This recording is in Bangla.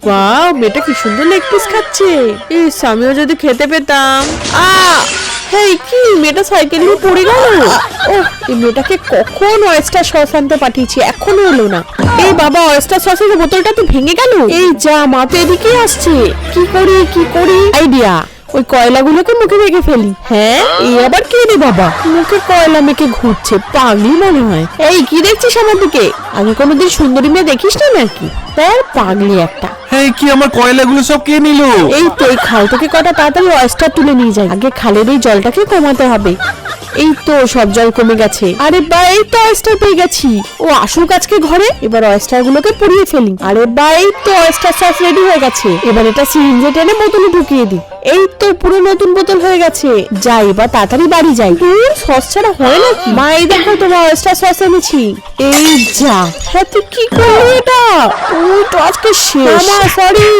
ওয়াও, মেয়েটা কি সুন্দর লেগ পিস খাচ্ছে। ইস, আমিও যদি খেতে পেতাম। হেই, কি মেয়েটা সাইকেল নিয়ে পড়ে গেল? ওহ, এই মেয়েটাকে কখন অয়েস্টার সস আনতে পাঠিয়েছি, এখনো এলো না। এই বাবা, অয়েস্টার সসের বোতলটা তো ভেঙে গেল। এই যা, মা তো এদিকে আসছে। কি করি আইডিয়া, ওই কয়লাগুলোকে মুখে মেখে ফেলি। হ্যাঁ, এই আবার কে রে বাবা, মুখে কয়লা মেখে ঘুরছে, পাগলি মনে হয়। এই কি দেখছিস আমার দিকে? আগে কোনোদিন সুন্দরী মেয়ে দেখিস না নাকি? তার পাগলি একটা। এই কি আমার কয়লাগুলো সব কে নিল? এই তো, এই খাল থেকে কটা তাড়াতাড়ি অয়েস্টার তুলে নিয়ে যায়। আগে খালের এই জলটাকে কমাতে হবে। এই তো সব জল কমে গেছে। আরে বা, এই তো অয়েস্টার পেয়ে গেছি। ও আসুক আজকে ঘরে, এবার অয়েস্টার গুলোকে পুড়িয়ে ফেলি। আরে বা, এই তো অয়েস্টার সস রেডি হয়ে গেছে। এবার এটা সিরিঞ্জে টেনে বোতলে ঢুকিয়ে দিই। এই তো পুরো নতুন বোতল হয়ে গেছে। যাই, এবার তাড়াতাড়ি বাড়ি যাই। সস ছাড়া হয় নাকি? মা, এই দেখো তোমার অয়েস্টার সস এনেছি। এই যা। হ্যাঁ, তুই কি করলি এটা? তুই তো আজকে শেষ। সরি।